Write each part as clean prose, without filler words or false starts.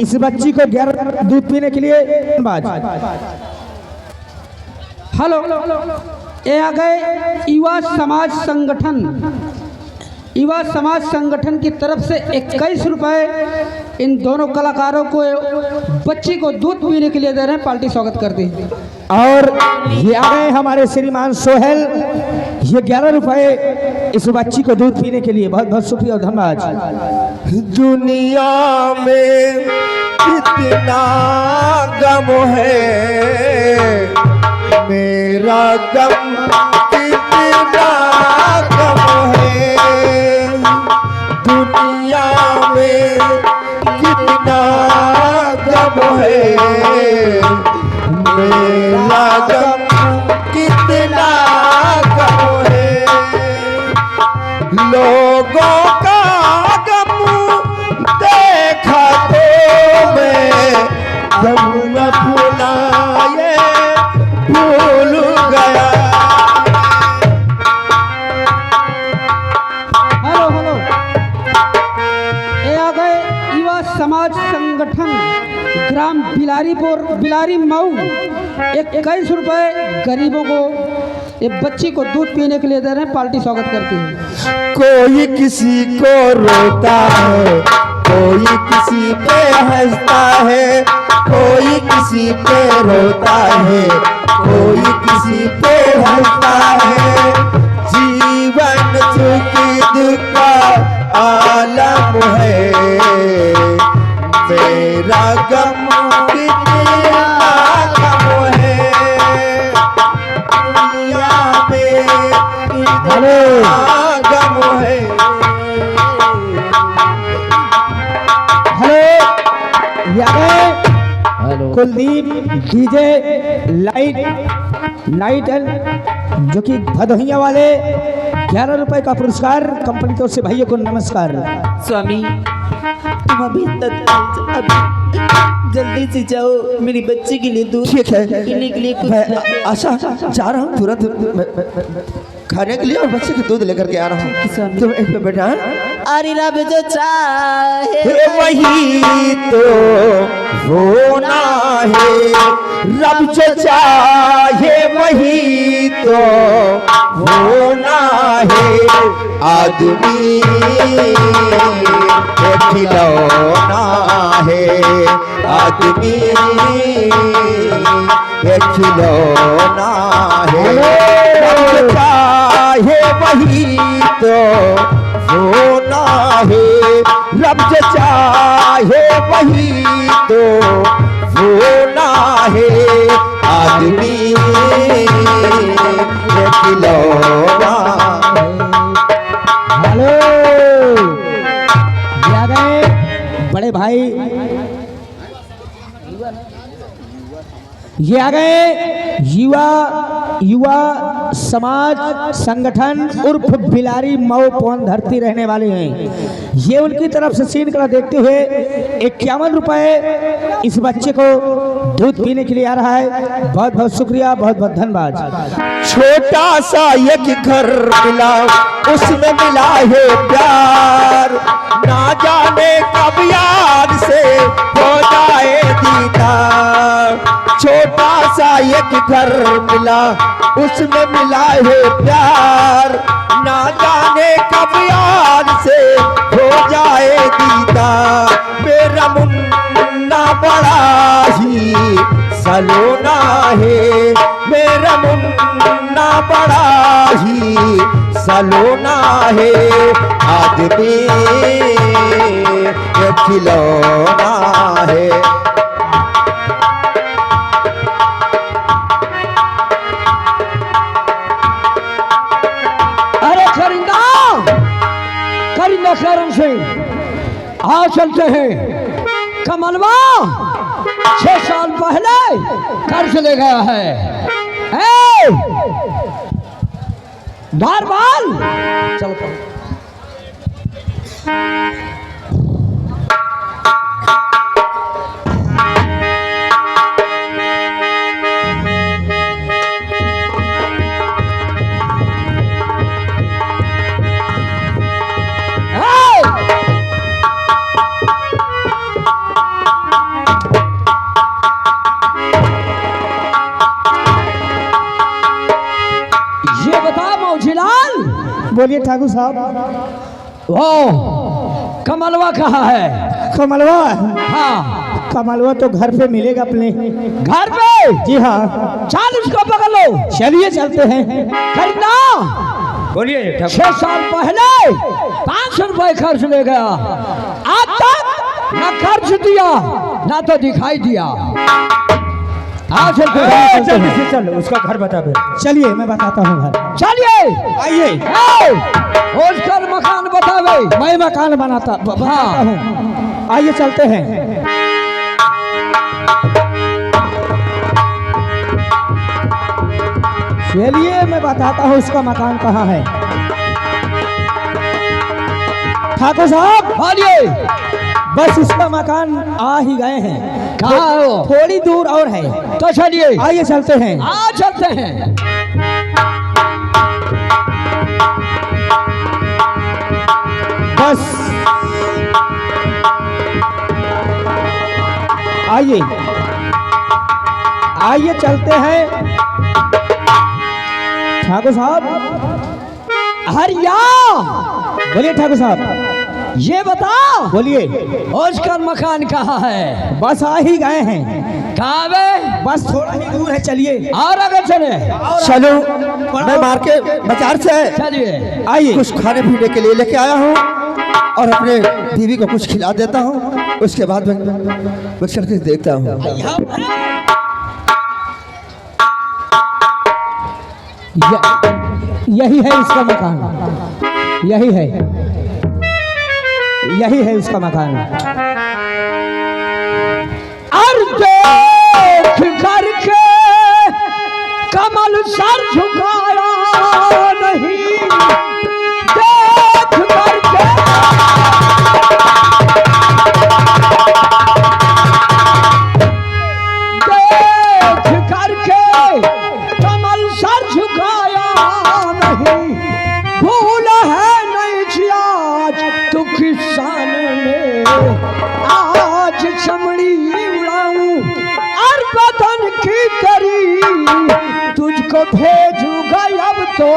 इस बच्ची को 11 दूध पीने के लिए हेलो, ये आ गए युवा समाज संगठन की तरफ से 21 रुपए इन दोनों कलाकारों को बच्ची को दूध पीने के लिए दे रहे हैं। पार्टी स्वागत करती है। और ये आ गए हमारे श्रीमान सोहेल, ये 11 रुपए इस बच्ची को दूध पीने के लिए। बहुत बहुत शुक्रिया और धन्यवाद। दुनिया में कितना गम है, मेरा गम कितना गम है। दुनिया में कितना गम है, मेरा गम कितना गम है। लोगों का गम देखा तो मैं गम न भुलाए भूल गया। हेलो, ये आ गए युवा समाज संगठन ग्राम बिलारी मऊ 21 रुपए गरीबों को ये बच्ची को दूध पीने के लिए दे रहे हैं। पार्टी स्वागत करती है। कोई किसी को रोता है, कोई किसी पे हंसता है, कोई किसी पे रोता है, कोई किसी पे हंसता है। जीवन सुख दुख का आलम है, मेरा गम कितना गम है। दुनिया में कितना गम है। Hello, Kuldeep DJ light and जो कि भदोहिया वाले 11 रुपए का पुरस्कार कंपनी की ओर से। भाइयों को नमस्कार। स्वामी, तुम अभी जल्दी से जाओ, मेरी बच्ची के लिए दूध ठीक है, पीने के लिए कुछ मैं आशा जा रहा हूँ तुरंत खाने के लिए और बच्चे को दूध लेकर के आ रहा हूँ। तुम एक पे बैठा। अरे रब जो चाहे वही तो होना है, रब जो चाहे वही तो होना है। आदमी एक खिलौना है, आदमी एक खिलौना है। रब जो चाहे वही तो होना है, रब जो चाहे वही तो होना है। आदमी ये खिलौना। हेलो, आ गए बड़े भाई, ये आ गए युवा समाज संगठन उर्फ बिलारी मऊ पवन धरती रहने वाले हैं। ये उनकी तरफ से सीन कला देखते हुए 51 रुपए इस बच्चे को दूध पीने के लिए आ रहा है। बहुत बहुत शुक्रिया, बहुत बहुत धन्यवाद। छोटा सा एक घर मिला, उसमें मिला है प्यार। ना जाने कब याद से हो जाए दीदार। छोटा सा एक घर मिला, उसमें मिला है प्यार। ना जाने कब याद से हो जाए दीदार। मेरा मुन्ना बड़ा ही सलोना है, मेरा मुन्ना बड़ा ही सलोना है। आदमी ये खिलौना है। अरे खरिंदा शरण से आ चलते हैं। कमलवा 6 साल पहले कर्ज ले गया है। धारवाल चलो। बोलिए ठाकुर साहब। वो कमलवा कहाँ है? कमलवा? हाँ, कमलवा तो घर पे मिलेगा अपने। घर पे? जी हाँ। चल उसको पकड़ लो। चलिए चलते हैं। करना बोलिए। 6 साल पहले 500 रुपए खर्च ले गया, आज तक न खर्च दिया ना तो दिखाई दिया। आज जल्दी से चल, उसका घर बता दे। चलिए मैं बताता हूँ घर। चलिए आइए। उसका मकान बतावे। मैं मकान बनाता हूँ। आइए चलते हैं। चलिए मैं बताता हूँ उसका मकान कहाँ है। ठाकुर साहब बोलिए। बस उसका मकान आ ही गए हैं। कहाँ है वो? थोड़ी दूर और है। तो चलिए आइए चलते हैं। आज चलते हैं। बस आइए आइए चलते हैं। ठाकुर साहब। हरिया बोलिए ठाकुर साहब। ये बता, बोलिए। उसका मकान कहाँ है? बस आ ही गए हैं। कहाँ है? बस थोड़ा ही दूर है। चलिए और अगर चले चलो, मैं मार्केट बाजार से चलिए। आइए। कुछ खाने पीने के लिए लेके आया हूँ और अपने बीवी को कुछ खिला देता हूँ। उसके बाद मैं चल के देखता हूँ। यही है इसका मकान। यही है उसका मकान। और देख करके कमल सर झुकाया नहीं, देख करके कमल सर झुकाया नहीं। भूल है नहीं जी आज तू किसान में, आज चमड़ी उड़ाऊं और बदन की तरी तुझको भेजूंगा अब तो।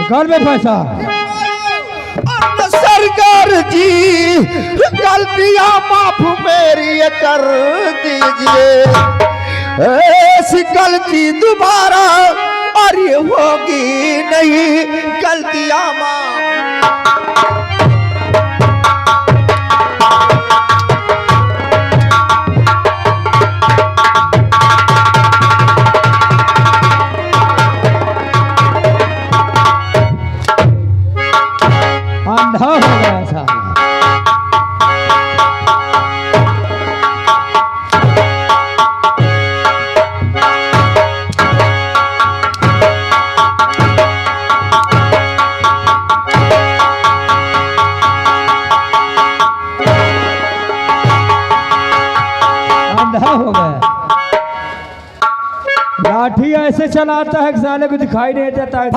घर में पैसा। सरकार जी गलतियां माफ मेरी कर दीजिए, ऐसी गलती दोबारा और ये होगी नहीं। गलतियां माफ। अंधा हो गया था। अंधा हो गया। लाठी ऐसे चलाता है कि साले को दिखाई नहीं देता है।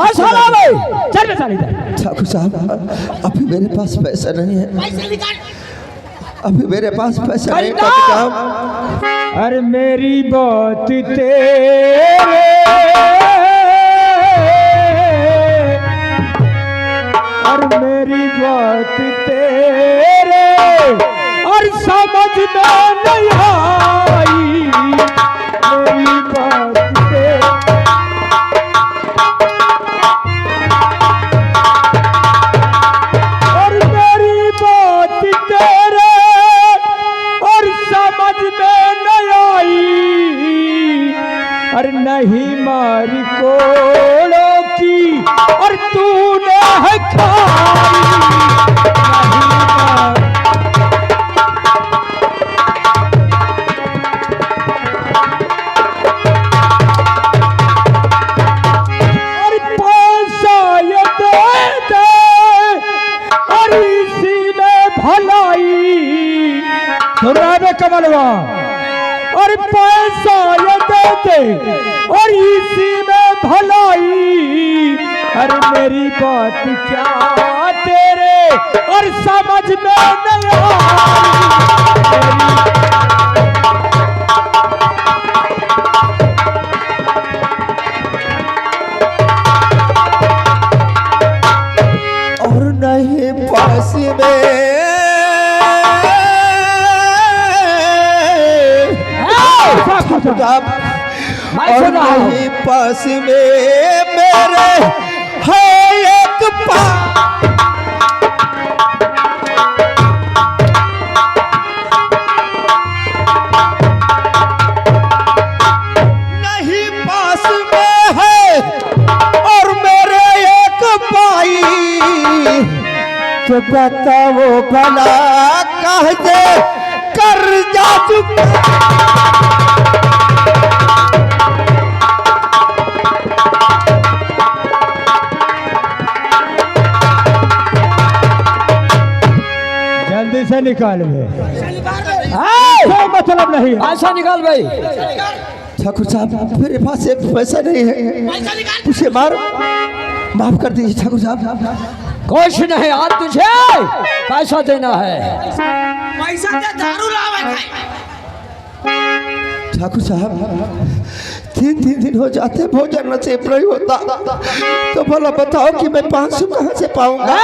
चल साली ठाकुर साहब, अभी मेरे पास पैसा नहीं है। अभी मेरे पास पैसा नहीं है। अरे मेरी बात तेरे और मेरी बात तेरे और समझना नहीं आई। मेरी बात तेरे और मेरी बात तेरे और समझ में नहीं आई। और नहीं मारी कोड़ों की और तूने है खाई। और पैसा ये दे दे कमलवा और पैसा ये देते और इसी में भलाई। अरे मेरी बात क्या तेरे और समझ में नहीं और नहीं पास में और नहीं पास में मेरे है एक नहीं पास में है और मेरे एक भाई। तो बताओ भला कह दे कर जा चुका। जल्दी से निकाल बे, कोई मतलब नहीं। ऐसा निकाल भाई। ठाकुर साहब मेरे पास एक पैसा नहीं है, उसे माफ कर दीजिए ठाकुर साहब। कुछ नहीं, आज तुझे पैसा देना है। पैसा दे, दारू लावे। ठाकुर साहब 3 दिन हो जाते भोजन नसीब नहीं होता, तो भला बताओ कि मैं 500 कहाँ से पाऊंगा?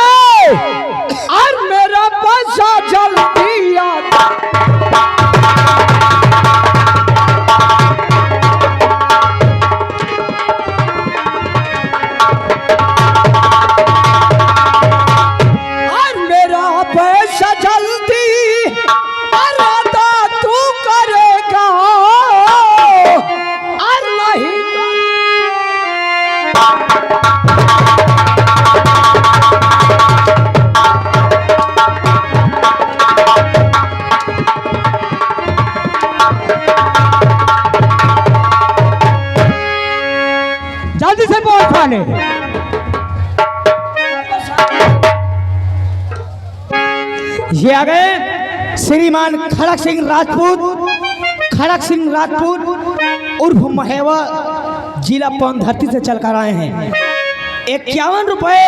और मेरा पैसा जल्दी आता। और मेरा पैसा जल्दी अदा तू करेगा और नहीं जल्दी से बोल थाने। ये आ गए श्रीमान खड़क सिंह राजपूत उर्फ महेवा, जिला पौंधरती से चल कर आए हैं। 51 रुपए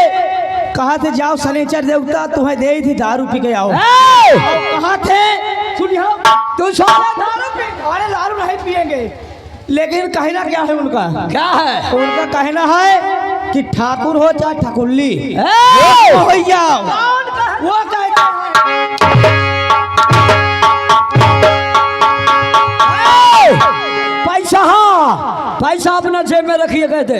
कहा थे जाओ शनिचर देवता तुम्हें दे ही थी, दारू पी के आओ। कहा थे सुनिए तू दारू नहीं पिएंगे, लेकिन कहना क्या है उनका? क्या है उनका कहना है कि ठाकुर हो चाहे ठाकुरली हो जाओ, वो कहते हैं। पैसा, हाँ पैसा अपना जेब में रखिए कहते।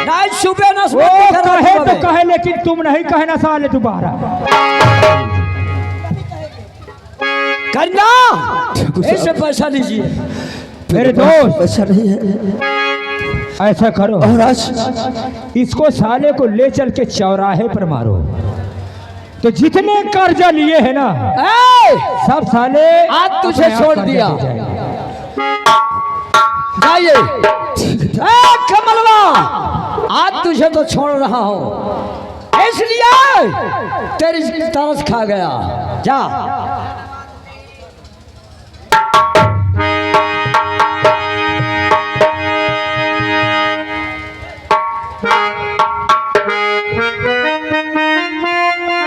नहीं सुबह ना वो कहे तो कहे, लेकिन तुम नहीं कहना साले दोबारा करना। इससे पैसा लीजिए। मेरे दोस्त पैसा नहीं है। ऐसा करो, और आज इसको साले को ले चल के चौराहे पर मारो, तो जितने कर्जा लिए है ना सब साले आज तुझे अपने आप छोड़ कर्जा दिया। दे जाएंगे। जाइए कमलवा, आज तुझे तो छोड़ रहा हूँ, इसलिए तेरी तरस खा गया। जा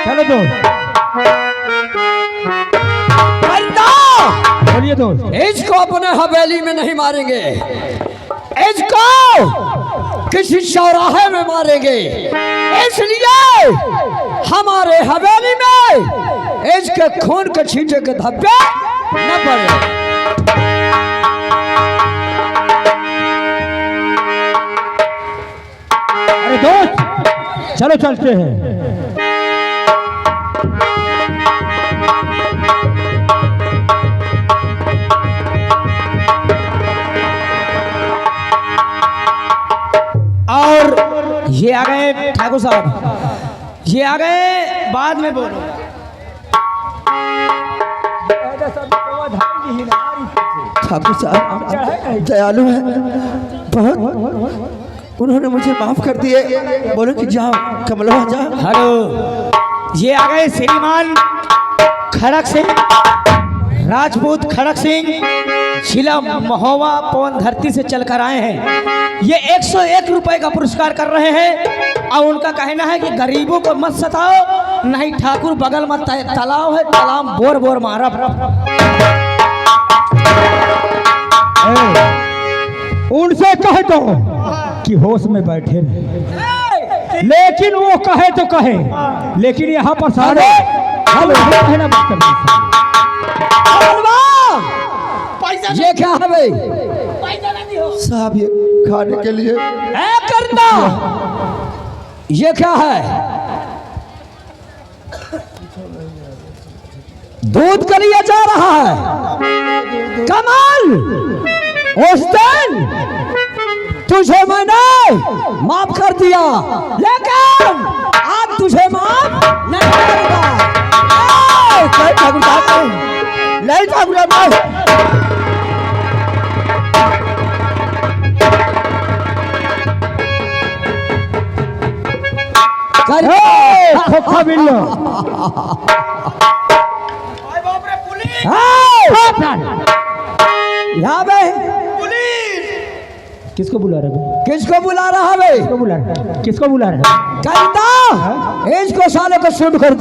चलो दोस्त, बोलिए दोस्त। इसको अपने हवेली में नहीं मारेंगे, इसको किसी चौराहे में मारेंगे, इसलिए हमारे हवेली में इसके खून के छींटे के धब्बे न पड़े। अरे दोस्त चलो चलते हैं। और ये आ गए ठाकुर साहब, ये आ गए, बाद में बोलो। ठाकुर साहब दयालु है बहुत, उन्होंने मुझे माफ कर दिए। बोलो कि जाओ कमलवा जाओ। हेलो, ये आ गए श्रीमान खड़क सिंह, राजपूत खड़क सिंह जिला महोबा पवन धरती से चलकर आए हैं। ये 101 रुपए का पुरस्कार कर रहे हैं और उनका कहना है कि गरीबों को मत सताओ, नहीं ठाकुर बगल में तालाब है, तालाब बोर बोर मारा। उनसे कह दो कि होश में बैठे रहे, लेकिन वो कहे तो कहे, लेकिन यहाँ पर सारे हम कहना मत करना। ये क्या है भाई? साहब ये खाने के लिए करना ये क्या है? दूध का लिया जा रहा है। कमाल उस्ताद, तुझे मैंने माफ कर दिया, लेकिन आज तुझे माफ नहीं करूंगा। नहीं ठाकुर खोखा बिल्लो, यहाँ पे किसको बुला रहे हो? किसको बुला रहा है? किसको बुला रहे हो? किसको बुला रहे हो? कहता इसको साले को शुद्ध कर।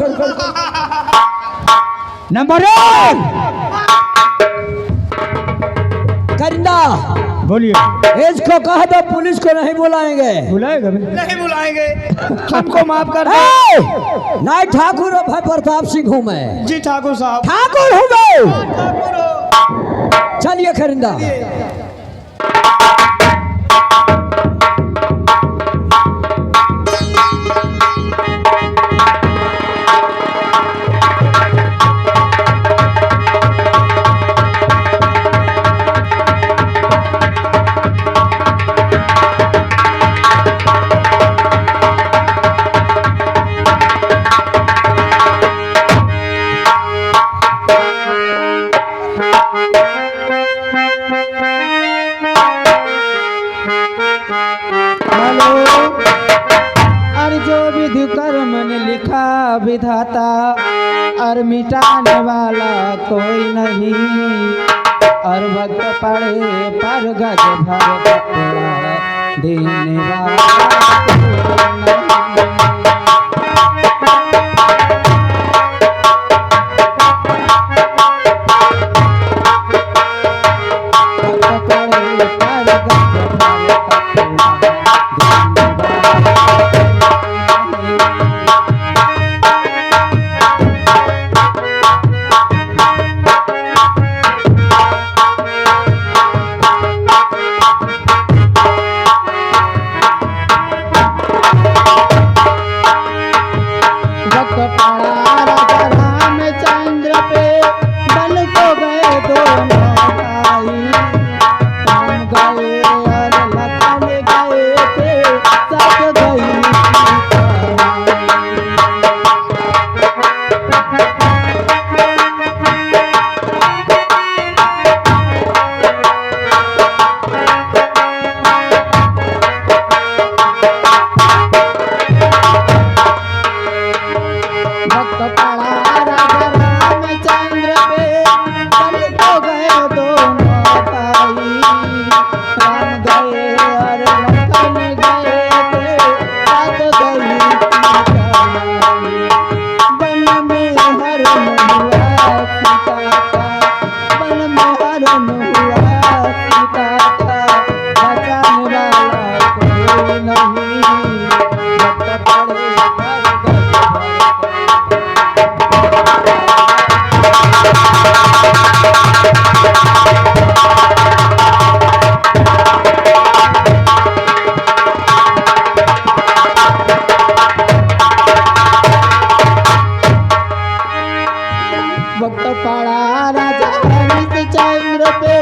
नंबर 1 करिंदा बोलिए। इसको कह दो पुलिस को नहीं बुलाएंगे। बुलाएगा भी? नहीं बुलाएंगे, हमको माफ कर दे। नहीं ठाकुर भाई प्रताप सिंह हूँ मैं। जी ठाकुर साहब। ठाकुर हूँ मैं। चलिए खरिंदा। विधाता और मिटाने वाला कोई नहीं, और वक्त पड़े पर गज भर कपड़ा देने वाला कोई नहीं। वक्त पड़ा राजा हरिश्चंद्र पे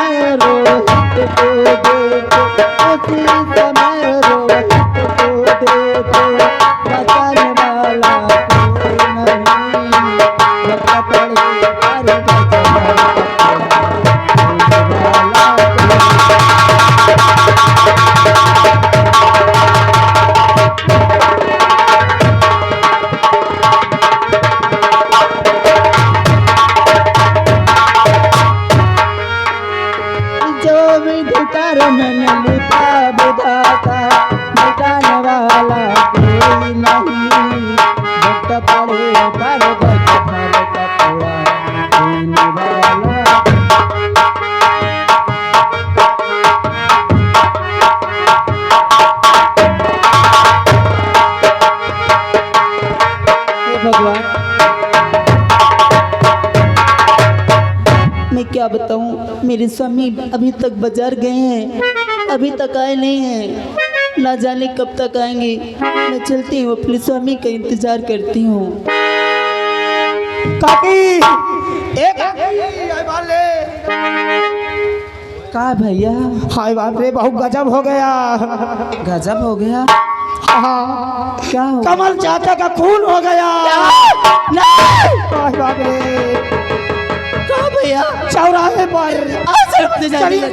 समय रोहित को देखो, उसी समय रोहित को देखो, बचाने वाला कोई नहीं, वक्त पड़े पर गज भर पकड़ा, जो विधि कर्म ने लिखा विधाता, मिटाने वाला कोई नहीं, वक्त पड़े पर गज भर पकड़ा, देने वाला। हे भगवान, मैं क्या बताऊं, मेरे स्वामी अभी तक बाजार गए हैं, अभी तक आए नहीं हैं, ना जाने कब तक आएंगे। मैं चलती हूँ, अपने स्वामी का इंतजार करती हूँ। काकी एक का भैया, हाय बाप रे, बहुत गजब हो गया। गजब हो गया। हाँ, क्या हो? कमल चाचा का खून हो गया। हाय बाप रे, कहाँ भैया? चौराहे पर। चलिए।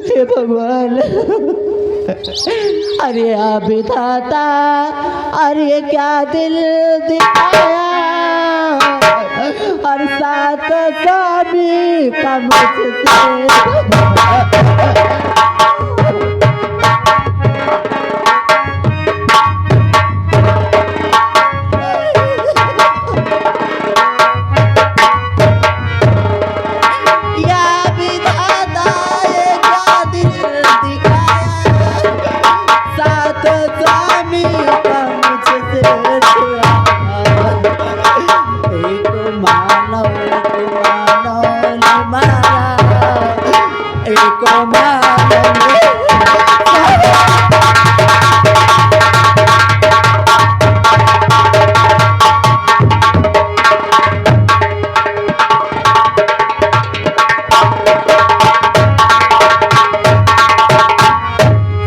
हे भगवान, अरे आप विधाता, अरे क्या दिल दिखाया, और साथ स्वामी का मुझसे।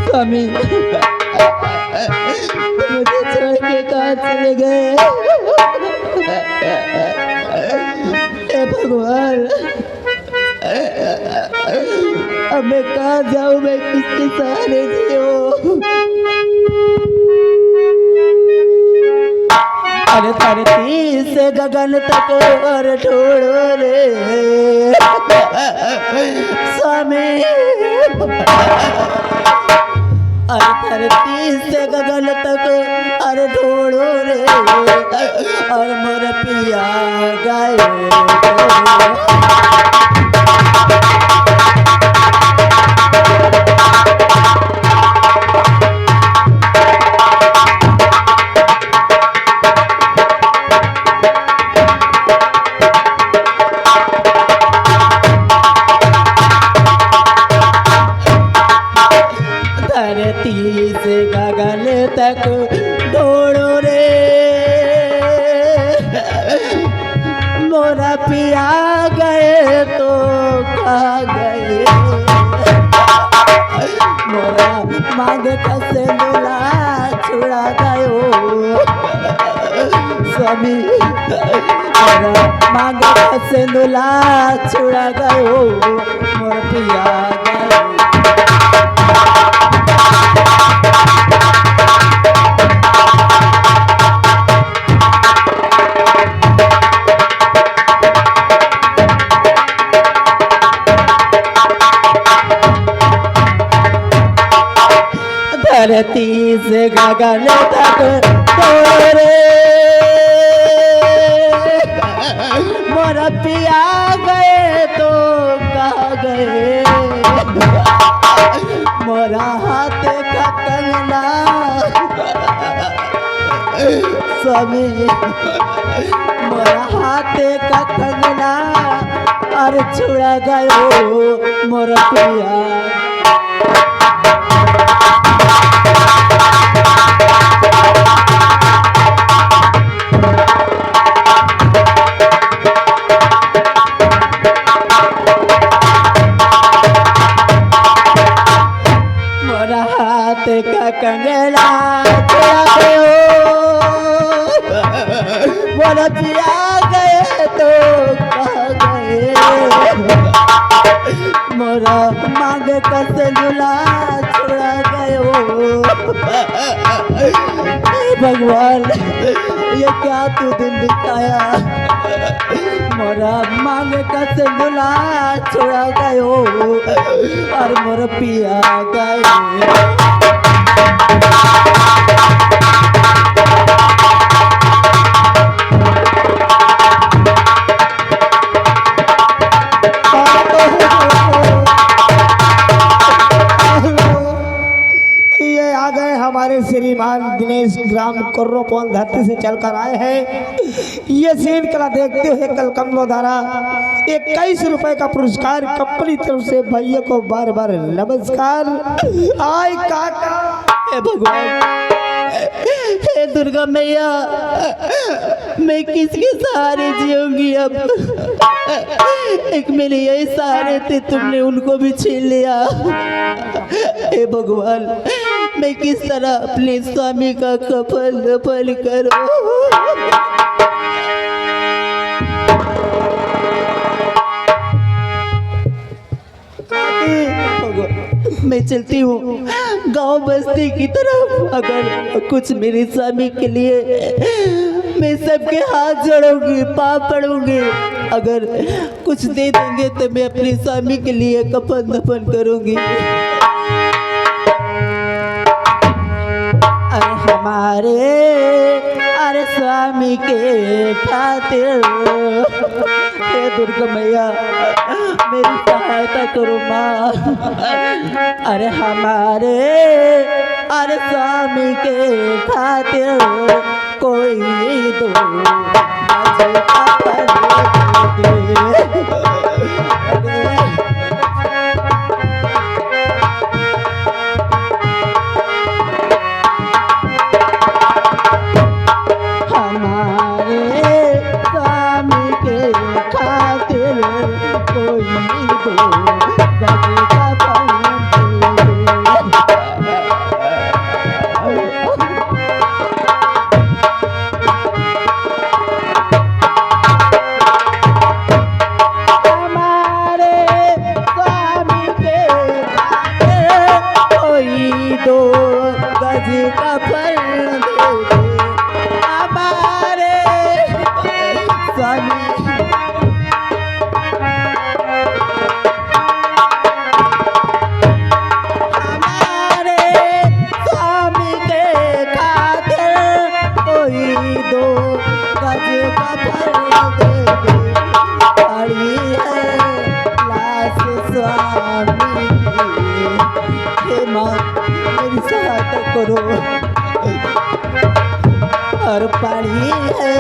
स्वामी, मुझे छोड़ के कहाँ चले गए? हे भगवान, अब मैं कहाँ जाऊँ, मैं किसके सहारे जीऊँ? अरे धरती से गगन तक और ढूंढो रे स्वामी, अरे धरती से गगन तक अरे ढूंढो रे, और मोर पिया गाए। धरती से गगन तक ढूंढो रे, मोरा पिया गए तो कहाँ गए, मोरा मांग कसे दुला छुड़ा गयो स्वामी, मोरा मांग कसे दुला छुड़ा गयो, मोर पिया गयो। धरती से गगन तक तोरे मोर पिया गए तो कहाँ गए, मोरा हाथ का कंगना स्वामी मोरा हाथे का कंगना अरे छुड़ा गयो मोरा पिया। मोरा हाथे का कंगना छुड़ा गयो मोरा पिया गए तो कहाँ गए मोरा मांग का सेलुला छुड़ा गयो। हे भगवान ये क्या तू दिन दिखाया मोरा मांग का सेलुला छुड़ा गयो और मोर पिया गए। ये आ गए हमारे श्रीमान दिनेश ग्राम कुर्रोपौन धरती से चलकर आए हैं। ये सीन कला देखते हुए कल कमलो द्वारा 21 रुपए का पुरस्कार कंपनी तरफ से भैया को बार बार नमस्कार। आय काका हे भगवान हे दुर्गा मैया मैं किसके सहारे जीऊंगी अब। एक मेरे यही सहारे थे तुमने उनको भी छीन लिया। हे भगवान मैं किस तरह अपने स्वामी का कफन दफन करूं। मैं चलती हूँ गांव बस्ती की तरफ। अगर कुछ मेरे स्वामी के लिए मैं सबके हाथ जोड़ूंगी पाँव पड़ूंगी। अगर कुछ दे देंगे तो मैं अपने स्वामी के लिए कफन दफन करूंगी। अरे हमारे अरे स्वामी के खातिर हे दुर्गा मैया मेरी सहायता करो माँ। अरे हमारे अरे स्वामी के खातिर कोई दो मुझे कफन दे। और पड़ी है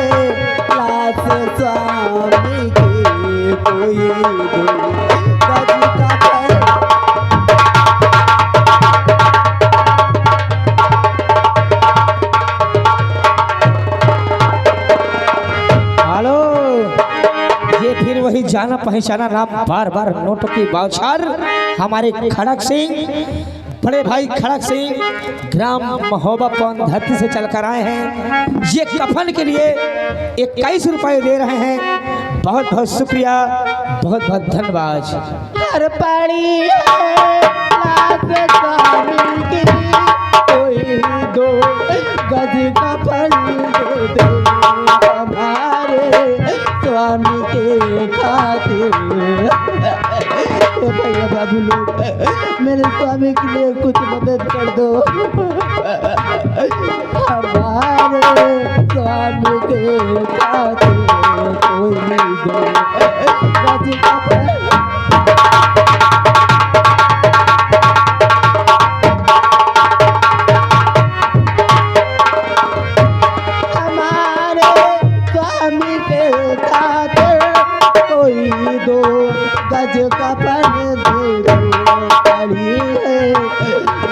लाश स्वामी की कोई गज का पर। हेलो ये फिर वही जाना पहचाना नाम बार बार नोटों की बौछार हमारे खड़क सिंह बड़े भाई खड़क सिंह ग्राम महोबा पौन धरती से चलकर आए हैं। ये कफन के लिए 21 रुपए दे रहे हैं। बहुत बहुत शुक्रिया बहुत बहुत धन्यवाद। हर पड़ी है लाश स्वामी की कोई दो गज का फल दे दो हमारे स्वामी के खातिर। भैया बाबू लोग मेरे स्वामी के लिए कुछ मदद कर दो। हमारे स्वामी के खातिर कोई दो गज का फल। के खातिर कोई दो गज का पर्दे पड़ी है